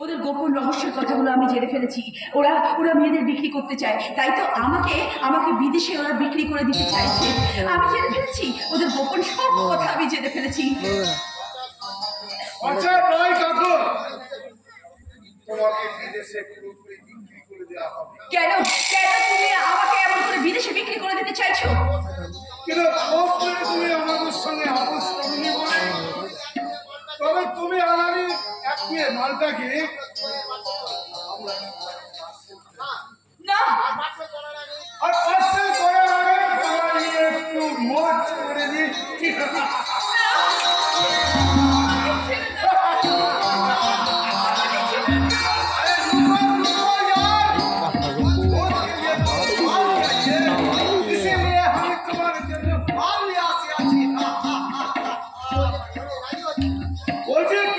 ওদের গোপন রহস্যের কথাগুলো আমি জেনে ফেলেছি। ওরা ওরা মেয়েদের বিক্রি করতে চায়, তাই তো আমাকে আমাকে বিদেশে ওরা বিক্রি করে দিতে চাইছে। আমি জেনে ফেলেছি ওদের গোপন সব কথা, আমি জেনে ফেলেছি। আচ্ছা নয় কাকু, তোমাকে বিদেশে পুরোপুরি বিক্রি করে দেওয়া হবে। কেন কেন তুমি আমাকে এমন করে বিদেশে বিক্রি করে দিতে চাইছো? কিন্তু তুমি আমাদের সঙ্গে আপোষ করনি বলে। তবে তুমি আমারই এক নিয়ে মালটাকে না, আর পাশে করার আগে একটু মোট করে দিই।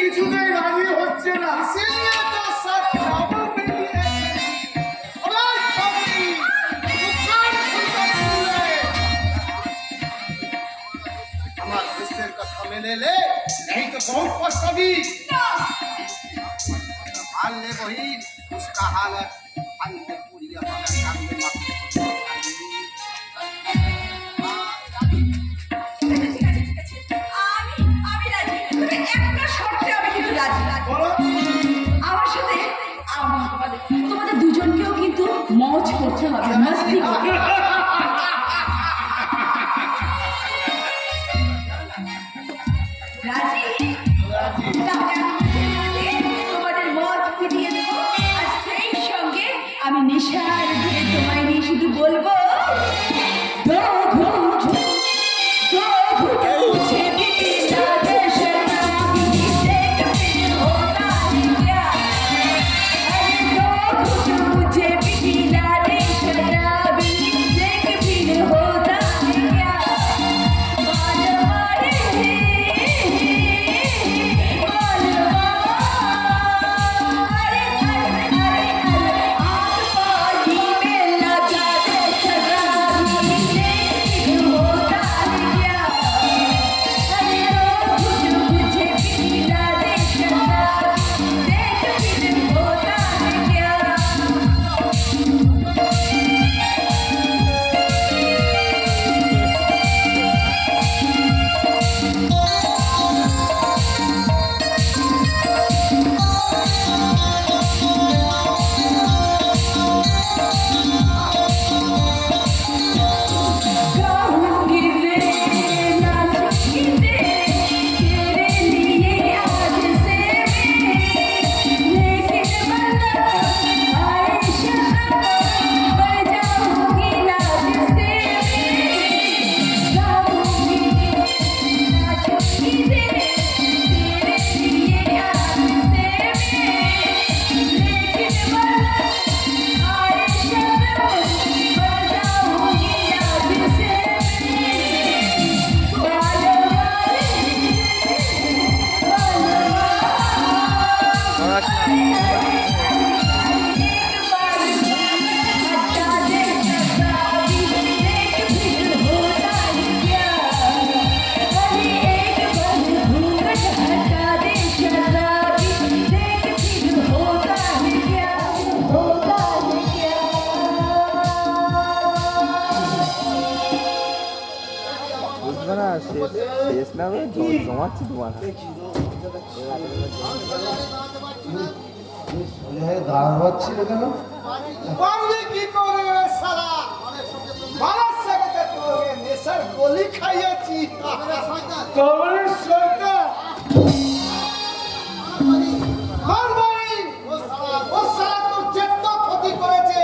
কিছুতেই রাজি হচ্ছে না। আমার দেশের কথা মেনে লে, नहीं तो बहुत पछतावी। मान ले बहिन, उसका हाल है अंत पूरी अपना काम में তোমাদের দুজনকেও কিন্তু মজ করতে হবে, মস্তি করতে হবে। তোমাদের মজ পিটিয়ে দেবো, আর সেই সঙ্গে আমি নেশার ধরে তোমায় নিয়ে শুধু বলবো নেশার গলি খাইয়াছি। ক্ষতি করেছে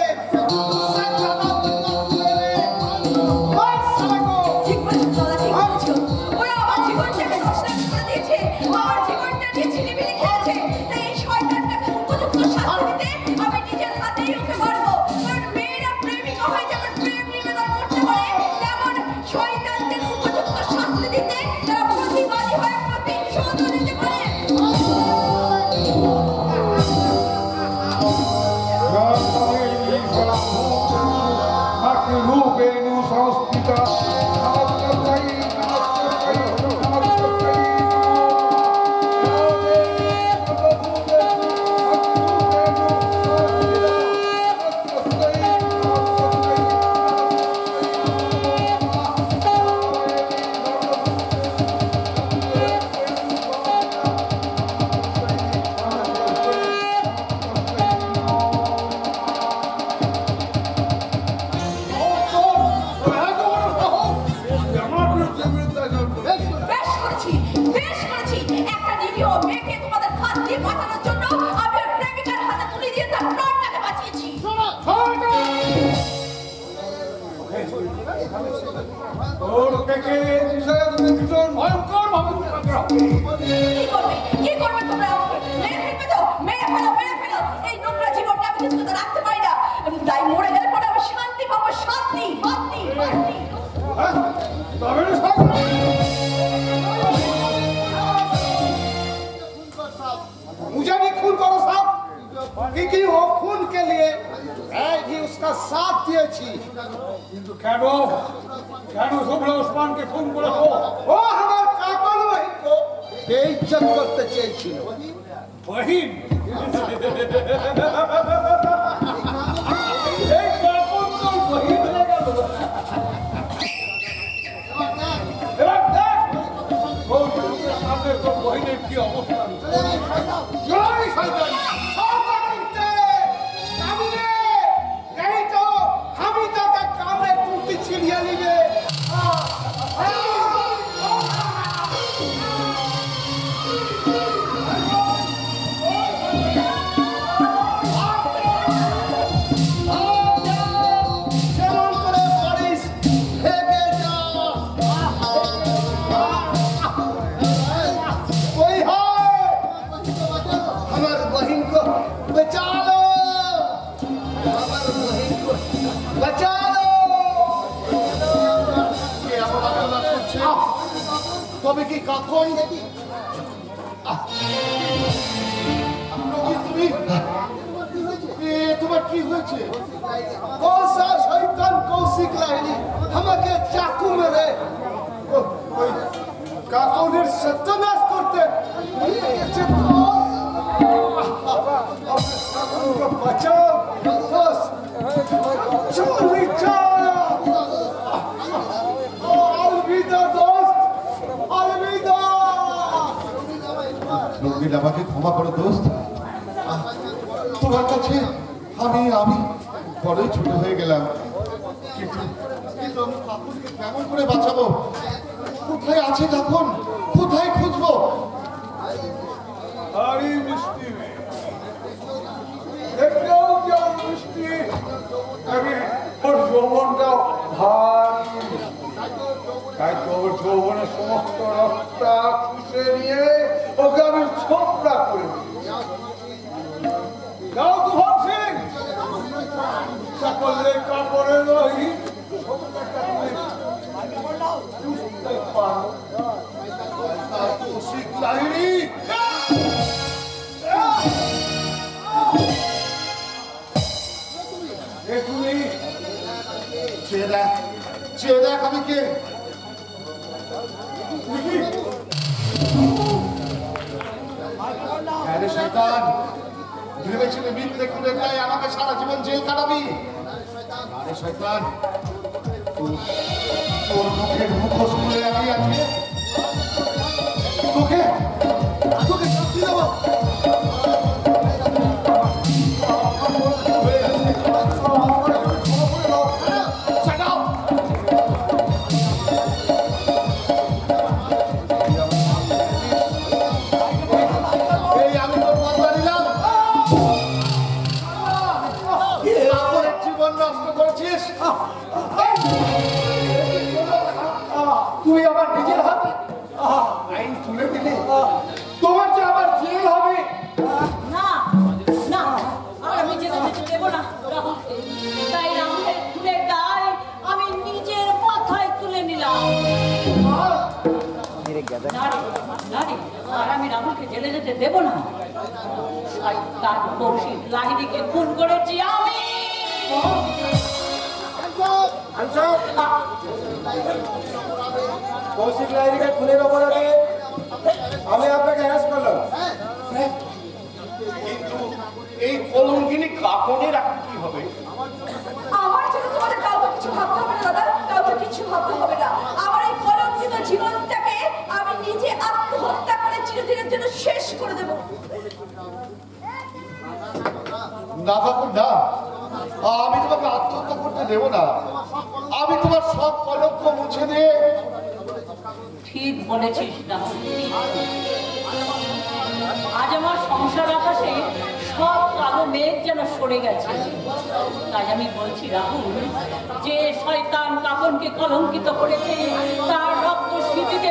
জন্য আমি ওর প্রেমিকার হাতে তুলে দিয়ে তার প্রাণটাকে বাঁচিয়েছি। কি করবে তোমরা? মেরে ফেলবে তো? মেরে ফেলো। এই নোংরা জীবনটা আমি কিছু রাখতে পারি না। তাই মরে গেলে পরে আমি শান্তি পাবো, শান্তি। मुझे भी खून करो साहब, क्योंकि वो खून के लिए मैं भी उसका साथ दिए थी। কিন্তু কেন শুভ্র ওসমান কে খুন করেছো? वो हमारे काकल वही को बेइज्जत करते চেয়েছিল। বহিন এই কাপড় তো বহিন হয়ে গেল। এবার দেখ বউয়ের সামনে তোর বহিনের কি অবস্থা। জয় শয়তান শয়তানতে কামনে नहीं तो हम ही तो का कामरे टूटी छिड़िया लिबे। তবে কি কখন তুমি তোমার কি হয়েছে? কৌশা শয়তান কৌশিক লাহিড়ী আমাকে চাকু মেরে ওই কাকনের সত্যনাশ করতে বাঁচাও আমাকে ক্ষমা করো দোস্ত, তোমার কাছে আমি বড়ই ছোট হয়ে গেলাম। কিন্তু আমি কাকুকে কেমন করে বাঁচাবো? কোথায় আছে কাকুন? কোথায় খুঁজবো? আরে মিষ্টি দেখলেও কেমন মিষ্টি, ওর যৌবনটা ভারী। তাই তো ওর যৌবনের সমস্ত রক্তটা চুষে নিয়ে ওকে আমি ছোটটা করে যাও তুফান সিং, সকলে কাপড়ে রহি কৌশিক লাহিড়ী চেয়ে দেখ আমি কে। শয়তান ভেবেছিলে মিথ্যে খুলে গায়ে আমাকে সারা জীবন জেল কাটাবি? আরে শয়তান, তোর মুখের মুখোশ খুলে আমি আজকে তোকে শাস্তি দেবো। তুই আমার নিজের হাতে আইন তুলে দিলে তোমার যে আবার জেল হবে। না না, আর আমি যেতে দেব না। তাই রামুলের খুনের দায় আমি নিজের মাথায় তুলে নিলাম। আর আমি রামুলকে জেলে যেতে দেব না। তার কৌশিক লাহিড়ীকে খুন করেছি আমি। কৌশিক লাহিড়ীকে খুনের অপরাধে আমি আপনাকে অ্যারেস্ট করলাম। কিন্তু এই কলঙ্কিনী কাকনের এখন কি হবে? আমার জন্য তোমাদের কাউকে কিছু ভাবতে হবে না দাদা, কাউকে কিছু ভাবতে হবে না। আমার এই কলঙ্কিত জীবনটাকে আমি নিজে আত্মহত্যা করে চিরদিনের জন্য শেষ করে দেব। না কাকুন না, আমি তোমাকে আত্মহত্যা করতে দেব না। আমি তোমার সব কলঙ্ক মুছে দিয়ে। ঠিক বলেছিস না, আজ আমার সংসার আকাশে মেঘ যেন সরে গেছে। তাই আমি বলছি রাহুল, যে শয়তান কাপনকে কলঙ্কিত করেছে তার রক্ত স্মৃতিতে